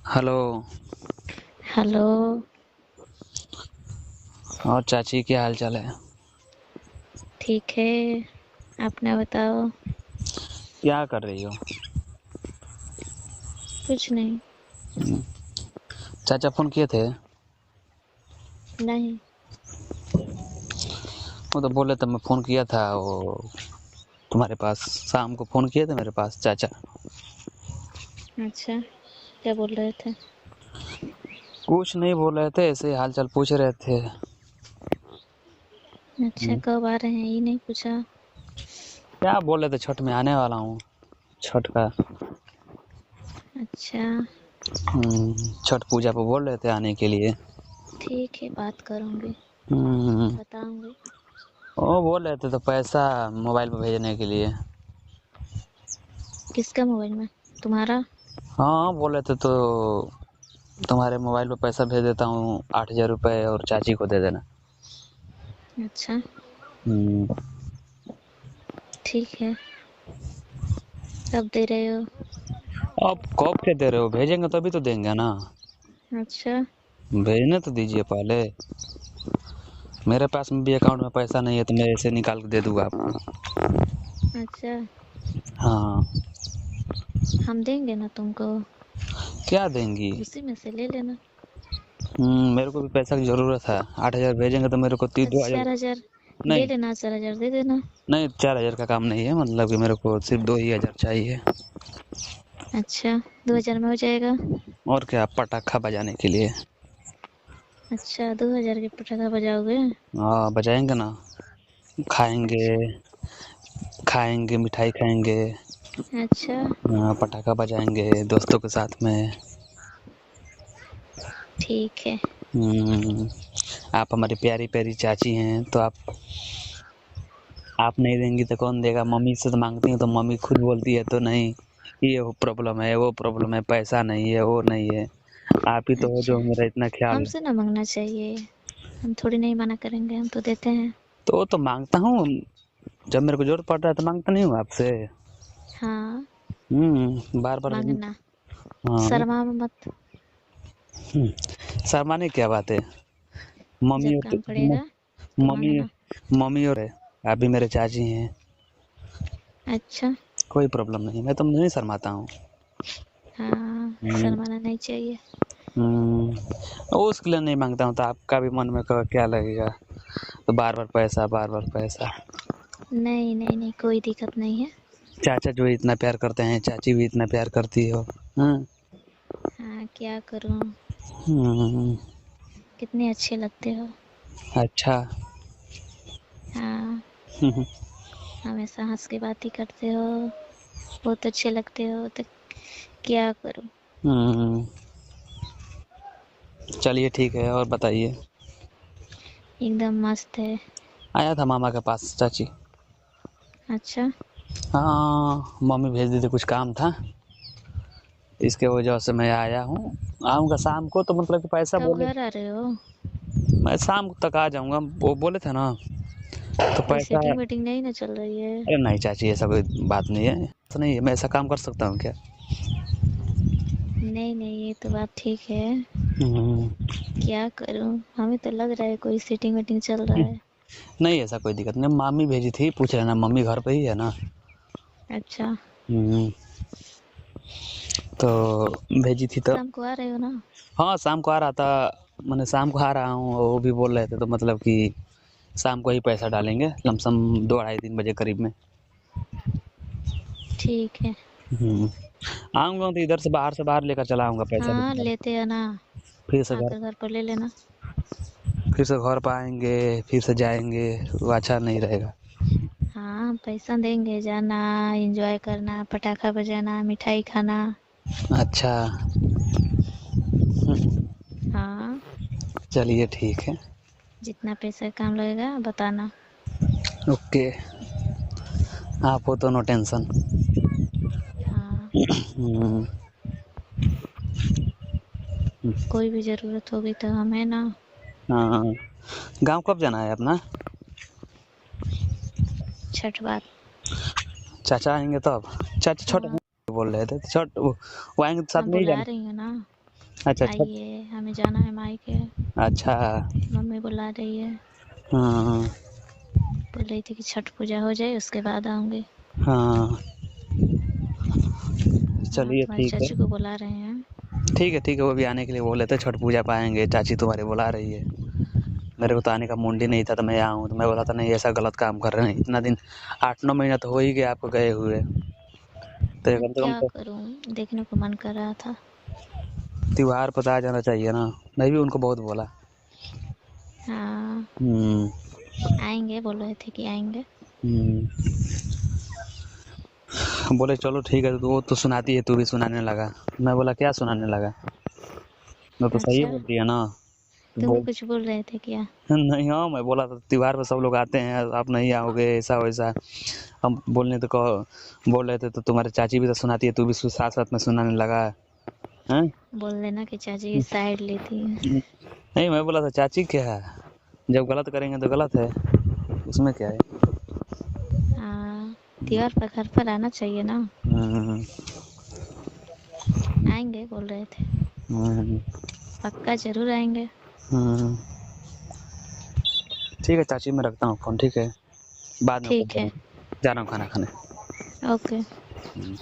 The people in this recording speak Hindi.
हेलो। हेलो। और चाची क्या हाल चाल है? ठीक है, अपना बताओ। क्या कर रही हो? कुछ नहीं। चाचा फोन किए थे? नहीं। वो तो बोले थे मैं फोन किया था वो तुम्हारे पास, शाम को फोन किए थे मेरे पास चाचा। अच्छा, क्या बोल रहे थे? कुछ नहीं बोल रहे थे, ऐसे हाल चाल पूछ रहे थे। अच्छा, कब आ रहे हैं ये नहीं पूछा? क्या बोल रहे थे, छठ में आने वाला हूँ, छठ का। अच्छा, छठ पूजा पे बोल रहे थे आने के लिए। ठीक है, बात करूँगी, हम्म, बताऊँगी। वो बोल रहे थे तो पैसा मोबाइल पे भेजने के लिए। किसका मोबाइल में? तुम्हारा? हाँ बोल रहे थे तो तुम्हारे मोबाइल पे पैसा भेज देता हूँ 8,000 रुपये और चाची को दे देना। अच्छा, हम्म, ठीक है। कब दे रहे हो? आप कब के दे रहे हो? भेजेंगे तभी तो देंगे ना। अच्छा। भेजने तो दीजिए पहले। मेरे पास में भी अकाउंट में पैसा नहीं है तो मैं ऐसे निकाल के दे दूंगा आपको। अच्छा, हाँ। हम देंगे ना तुमको, क्या देंगी? उसी में से ले लेना। मेरे को भी पैसा की जरूरत है। 8,000 भेजेंगे तो मेरे को तीन दो हजार। 4,000 ले नहीं लेना, 4,000 दे देना। नहीं, 4,000 का काम नहीं है, मतलब कि मेरे को सिर्फ 2 ही हजार चाहिए। अच्छा, 2,000 में हो जाएगा। और क्या, पटाखा बजाने के लिए। अच्छा, 2,000 के पटाखा बजाओगे? हाँ बजाएंगे ना। खाएंगे, अच्छा। खाएंगे मिठाई खाएंगे। अच्छा, पटाखा बजाएंगे दोस्तों के साथ में। ठीक है। आप हमारी प्यारी प्यारी चाची हैं तो आप नहीं देंगी तो कौन देगा? मम्मी से तो मांगती हैं तो मम्मी खुद बोलती है तो नहीं, ये वो प्रॉब्लम है, वो प्रॉब्लम है, पैसा नहीं है, वो नहीं है। आप ही तो हो अच्छा, जो मेरा इतना ख्याल। हमसे ना मांगना चाहिए, हम थोड़ी नहीं मना करेंगे, हम तो देते हैं। तो वो तो मांगता हूँ, जब मेरे को जरूरत पड़ता है तो मांगता नहीं हूँ आपसे। हाँ, बार बार। मांगना, हाँ। शर्मा मत। शर्माने की क्या बात है? मम्मी जब और काम पड़ेगा तो मम्मी मांगना। मम्मी और है, आप भी मेरे चाची हैं। अच्छा। कोई प्रॉब्लम नहीं, मैं तो नहीं शर्माता हूँ। हाँ, हम्म, शर्माना नहीं चाहिए। उसके लिए नहीं मांगता हूँ तो आपका भी मन में क्या लगेगा? तो बार बार पैसा, बार बार पैसा। नहीं नहीं नहीं, कोई दिक्कत नहीं है। चाचा जो इतना प्यार करते हैं, चाची भी इतना प्यार करती हो। हम्म। हाँ, क्या करूँ, हम्म, कितने अच्छे लगते हो। अच्छा। हाँ, हम्म, हमेशा हंस के बात ही करते हो, बहुत अच्छे लगते हो, तो क्या करूँ। हम्म, चलिए ठीक है, और बताइए। एकदम मस्त है। आया था मामा के पास चाची। अच्छा, हाँ, मम्मी भेज दी थी, कुछ काम था, इसके वजह से मैं आया हूँ। आऊँगा शाम को, तो मतलब कि पैसा कब बोले। घर आ रहे हो? मैं शाम तक आ जाऊँगा, वो बोले थे ना। तो कोई पैसा। सेटिंग वेटिंग नहीं ना चल रही है? अरे नहीं चाची, ऐसा कोई बात नहीं है, ऐसा नहीं है, मैं ऐसा काम कर सकता हूँ क्या? नहीं नहीं, ये तो बात ठीक है। हम्म, क्या करूं, हमें तो लग रहा है कोई सेटिंग वेटिंग चल रहा है। नहीं ऐसा कोई दिक्कत नहीं, मामी भेजी थी, पूछ लेना, मम्मी घर पे ही है ना। अच्छा, हम्म, तो भेजी थी तो। शाम को आ रहे हो ना? हाँ शाम को आ रहा था, मैंने शाम को आ रहा हूँ, वो भी बोल रहे थे, तो मतलब कि शाम को ही पैसा डालेंगे, लमसम 2 ढाई 3 बजे करीब में। ठीक है। आऊँगा तो इधर से बाहर लेकर चला आऊँगा पैसा हाँ, भी। लेते हैं ना, फिर से घर आकर घर पर ले लेना। फिर से घर पर आएंगे, फिर से जाएंगे, वो अच्छा नहीं रहेगा। हाँ, पैसा देंगे, जाना, एंजॉय करना, पटाखा बजाना, मिठाई खाना। अच्छा। हाँ, चलिए ठीक है। जितना पैसा काम लगेगा बताना। ओके, आप हो तो नो टेंशन। हाँ, हम्म, कोई भी ज़रूरत होगी तो हम है ना। हाँ। गाँव कब जाना है अपना? छठ बात। चाचा आएंगे तब। चाचा छोटा हाँ, बोल रहे थे, तो छठ वो आएंगे तो साथ हम में ही बुला जाना। रही हूँ ना। अच्छा छठ। आइए, हमें जाना है मायके। अच्छा। मम्मी बुला रही है, हाँ बोल रही थी कि छठ पूजा हो जाए उसके बाद आऊँगी। हाँ, हाँ, चलिए तुम्हारे ठीक है। चाचू को बुला रहे हैं। ठीक है, वो भी आने के लिए बोले थे, छठ पूजा पाएंगे, चाची तुम्हारी बुला रही है। मेरे को तो आने का मूड ही नहीं था, तो मैं आऊँ, तो मैं बोला था नहीं ऐसा गलत काम कर रहे हैं, इतना दिन 8-9 महीना तो हो ही गया आपको गए हुए, तो अब कम से कम क्या तो करूँ, देखने को मन कर रहा था। त्योहार पता आ जाना चाहिए ना। मैं भी उनको बहुत बोला। हाँ, हम्म। आएंगे, बोल रहे थे कि आएंगे। हम्म। बोले चलो ठीक है, तो वो तो सुनाती है, तू भी सुनाने लगा। मैं बोला क्या सुनाने लगा, मैं तो सही अच्छा, बोल दिया ना। तुम भी बोल कुछ बोल रहे थे क्या? नहीं, हाँ मैं बोला था त्योहार पे सब लोग आते हैं, आप नहीं आओगे, ऐसा वैसा। हम बोलने तो कहो बोल रहे थे, तो तुम्हारी चाची भी तो सुनाती है, तू भी साथ साथ में सुनाने लगा हैं। बोल देना कि चाची की साइड लेती है। नहीं, मैं बोला था चाची क्या है, जब गलत करेंगे तो गलत है, उसमें क्या है। हाँ, त्योहार पर घर पर आना चाहिए ना। हम्म। आएंगे बोल रहे थे, हम्म। पक्का जरूर आएंगे। हम्म। ठीक है चाची, मैं रखता हूँ फोन, ठीक है, बाद में फोन ठीक है, करूँ, जा रहा हूँ खाना खाने। ओके। हम्म।